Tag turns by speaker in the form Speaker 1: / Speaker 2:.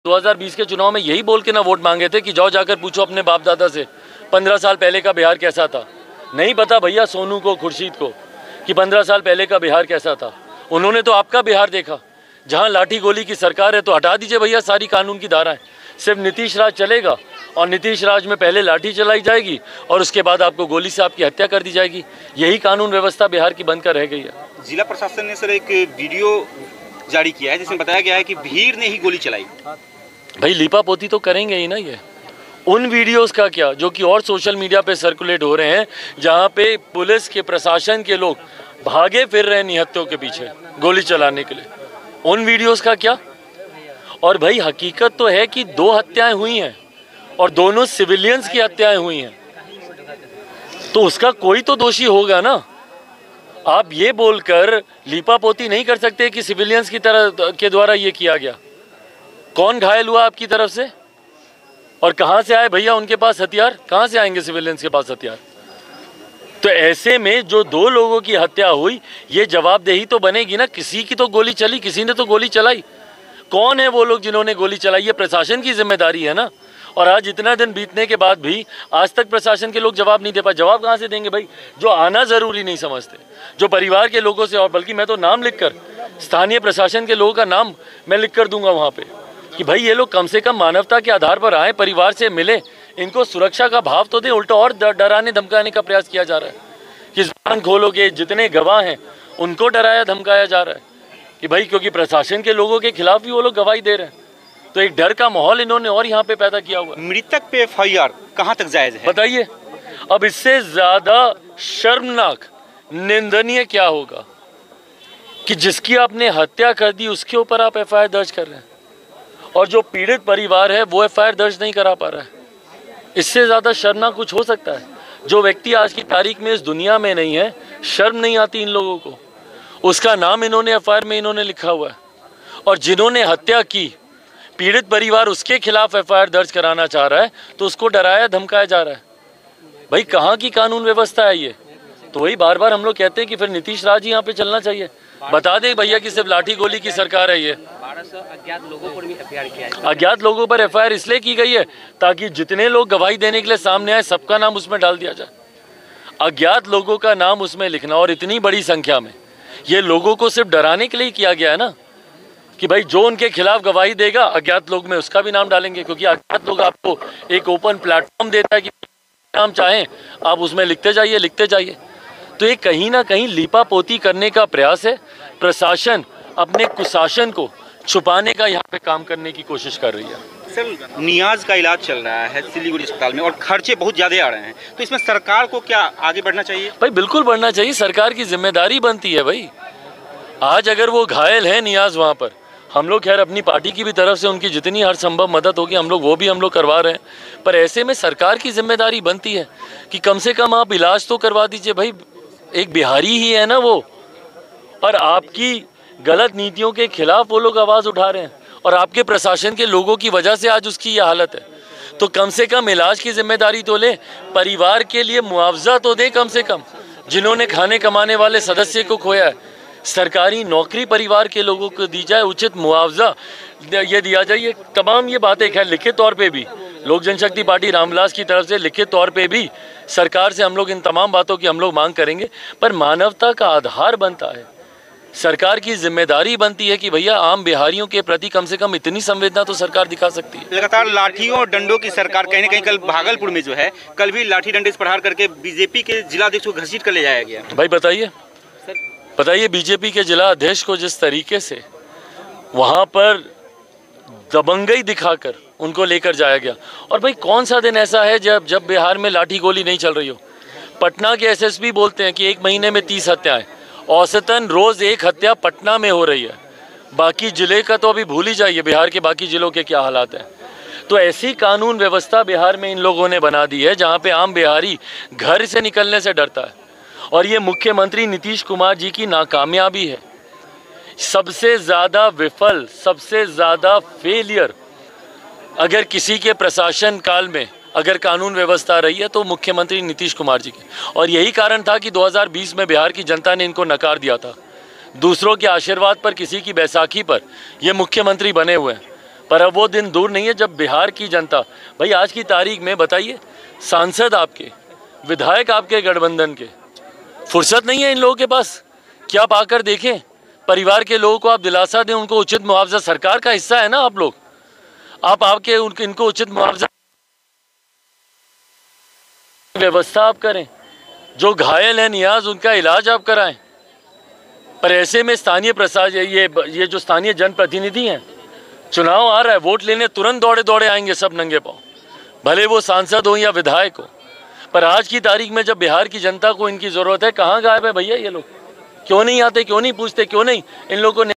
Speaker 1: 2020 के चुनाव में यही बोल के ना वोट मांगे थे कि जाओ जाकर पूछो अपने बाप दादा से 15 साल पहले का बिहार कैसा था। नहीं पता भैया सोनू को, खुर्शीद को कि 15 साल पहले का बिहार कैसा था। उन्होंने तो आपका बिहार देखा जहां लाठी गोली की सरकार है। तो हटा दीजिए भैया सारी कानून की धाराएं, सिर्फ नीतीश राज चलेगा और नीतीश राज में पहले लाठी चलाई जाएगी और उसके बाद आपको गोली से आपकी हत्या कर दी जाएगी। यही कानून व्यवस्था बिहार की बनकर रह गई है।
Speaker 2: जिला प्रशासन ने सर एक वीडियो जारी किया है जिसमें बताया गया है कि भीड़ ने ही गोली चलाई।
Speaker 1: भाई लीपापोती तो करेंगे ही ना ये। उन वीडियोस का क्या जो कि और सोशल मीडिया पे सर्कुलेट हो रहे हैं, जहां पे पुलिस के, प्रशासन के लोग भागे फिर रहे निहत्थों के पीछे गोली चलाने के लिए। उन वीडियोस का क्या? और भाई हकीकत तो है कि 2 हत्याएं हुई हैं और दोनों सिविलियंस की हत्याएं हुई हैं, तो उसका कोई तो दोषी होगा ना। आप ये बोलकर लीपापोती नहीं कर सकते कि सिविलियंस की तरह के द्वारा ये किया गया। कौन घायल हुआ आपकी तरफ से और कहां से आए भैया उनके पास हथियार? कहां से आएंगे सिविलियंस के पास हथियार? तो ऐसे में जो 2 लोगों की हत्या हुई, ये जवाबदेही तो बनेगी ना। किसी की तो गोली चली, किसी ने तो गोली चलाई। कौन है वो लोग जिन्होंने गोली चलाई? ये प्रशासन की जिम्मेदारी है ना। और आज इतना दिन बीतने के बाद भी आज तक प्रशासन के लोग जवाब नहीं दे पाए। जवाब कहाँ से देंगे भाई? जो आना जरूरी नहीं समझते, जो परिवार के लोगों से, और बल्कि मैं तो नाम लिखकर, स्थानीय प्रशासन के लोगों का नाम मैं लिख कर दूंगा वहाँ पे कि भाई ये लोग कम से कम मानवता के आधार पर आए, परिवार से मिले, इनको सुरक्षा का भाव तो दे। उल्टा और डराने धमकाने का प्रयास किया जा रहा है कि जुबान खोलोगे, जितने गवाह हैं उनको डराया धमकाया जा रहा है कि भाई क्योंकि प्रशासन के लोगों के खिलाफ भी वो लोग गवाही दे रहे हैं। तो एक डर का माहौल इन्होंने और यहाँ पे पैदा किया हुआ।
Speaker 2: मृतक पे FIR कहाँ तक जायज है
Speaker 1: बताइए? अब इससे ज्यादा शर्मनाक, निंदनीय क्या होगा कि जिसकी आपने हत्या कर दी उसके ऊपर आप FIR दर्ज कर रहे हैं और जो पीड़ित परिवार है वो FIR दर्ज नहीं करा पा रहा है। इससे ज्यादा शर्मनाक कुछ हो सकता है? जो व्यक्ति आज की तारीख में इस दुनिया में नहीं है, शर्म नहीं आती इन लोगों को, उसका नाम इन्होंने FIR में इन्होंने लिखा हुआ है। और जिन्होंने हत्या की, पीड़ित परिवार उसके खिलाफ FIR दर्ज कराना चाह रहा है तो उसको डराया धमकाया जा रहा है। भाई कहाँ की कानून व्यवस्था है ये? तो वही बार बार हम लोग कहते हैं कि फिर नीतीश राज ही यहाँ पे चलना चाहिए। बता दे भैया कि सिर्फ लाठी गोली की सरकार है ये।
Speaker 3: 1200 अज्ञात लोगों पर भी FIR किया है।
Speaker 1: अज्ञात लोगों पर FIR इसलिए की गई है ताकि जितने लोग गवाही देने के लिए सामने आए सबका नाम उसमें डाल दिया जाए। अज्ञात लोगों का नाम उसमें लिखना, और इतनी बड़ी संख्या में, ये लोगों को सिर्फ डराने के लिए किया गया है ना कि भाई जो उनके खिलाफ गवाही देगा अज्ञात लोग में उसका भी नाम डालेंगे, क्योंकि अज्ञात लोग आपको एक ओपन प्लेटफॉर्म देता है कि नाम चाहें आप उसमें लिखते जाइए। तो ये कहीं ना कहीं लीपापोती करने का प्रयास है। प्रशासन अपने कुशासन को छुपाने का यहाँ पे काम करने की कोशिश कर रही है।
Speaker 2: सर नियाज का इलाज चल रहा है सिलीगुड़ी अस्पताल में और खर्चे बहुत ज़्यादा आ रहे हैं, तो इसमें सरकार को क्या आगे बढ़ना चाहिए?
Speaker 1: भाई बिल्कुल बढ़ना चाहिए, सरकार की जिम्मेदारी बनती है भाई। आज अगर वो घायल है नियाज वहाँ पर, हम लोग खैर अपनी पार्टी की भी तरफ से उनकी जितनी हर संभव मदद होगी हम लोग करवा रहे हैं, पर ऐसे में सरकार की जिम्मेदारी बनती है कि कम से कम आप इलाज तो करवा दीजिए। भाई एक बिहारी ही है ना वो, और आपकी गलत नीतियों के खिलाफ वो लोग आवाज़ उठा रहे हैं और आपके प्रशासन के लोगों की वजह से आज उसकी ये हालत है। तो कम से कम इलाज की जिम्मेदारी तो ले, परिवार के लिए मुआवजा तो दे कम से कम। जिन्होंने खाने कमाने वाले सदस्य को खोया है, सरकारी नौकरी परिवार के लोगों को दी जाए, उचित मुआवजा ये दिया जाए। ये तमाम ये बातें खैर लिखित तौर पे भी लोक जनशक्ति पार्टी रामविलास की तरफ से लिखित तौर पे भी सरकार से हम लोग इन तमाम बातों की हम लोग मांग करेंगे। पर मानवता का आधार बनता है, सरकार की जिम्मेदारी बनती है कि भैया आम बिहारियों के प्रति कम से कम इतनी संवेदना तो सरकार दिखा सकती है।
Speaker 2: लगातार लाठियों और डंडों की सरकार कहीं ना कहीं, कल भागलपुर में जो है कल भी लाठी डंडे से प्रहार करके बीजेपी के जिलाध्यक्ष को घसीट कर ले जाया गया।
Speaker 1: भाई बताइए बीजेपी के जिला अध्यक्ष को जिस तरीके से वहाँ पर दबंगई दिखाकर उनको लेकर जाया गया। और भाई कौन सा दिन ऐसा है जब बिहार में लाठी गोली नहीं चल रही हो? पटना के SSP बोलते हैं कि 1 महीने में 30 हत्याएं, औसतन रोज 1 हत्या पटना में हो रही है। बाकी जिले का तो अभी भूल ही जाइए, बिहार के बाकी जिलों के क्या हालात हैं। तो ऐसी कानून व्यवस्था बिहार में इन लोगों ने बना दी है जहाँ पे आम बिहारी घर से निकलने से डरता है। और ये मुख्यमंत्री नीतीश कुमार जी की नाकामयाबी है। सबसे ज़्यादा विफल, सबसे ज़्यादा फेलियर अगर किसी के प्रशासन काल में अगर कानून व्यवस्था रही है तो मुख्यमंत्री नीतीश कुमार जी की। और यही कारण था कि 2020 में बिहार की जनता ने इनको नकार दिया था। दूसरों के आशीर्वाद पर, किसी की बैसाखी पर ये मुख्यमंत्री बने हुए हैं। पर अब वो दिन दूर नहीं है जब बिहार की जनता, भाई आज की तारीख में बताइए, सांसद आपके, विधायक आपके गठबंधन के, फुर्सत नहीं है इन लोगों के पास कि आप आकर देखें, परिवार के लोगों को आप दिलासा दें, उनको उचित मुआवजा, सरकार का हिस्सा है ना आप लोग, आप आके इनको उचित मुआवजा व्यवस्था आप करें, जो घायल है नियाज उनका इलाज आप कराएं। पर ऐसे में स्थानीय प्रशासन, ये जो स्थानीय जनप्रतिनिधि हैं, चुनाव आ रहा है, वोट लेने तुरंत दौड़े दौड़े आएंगे सब नंगे पांव, भले वो सांसद हो या विधायक हो। पर आज की तारीख में जब बिहार की जनता को इनकी जरूरत है, कहाँ गायब है भैया ये लोग? क्यों नहीं आते, क्यों नहीं पूछते, क्यों नहीं इन लोगों को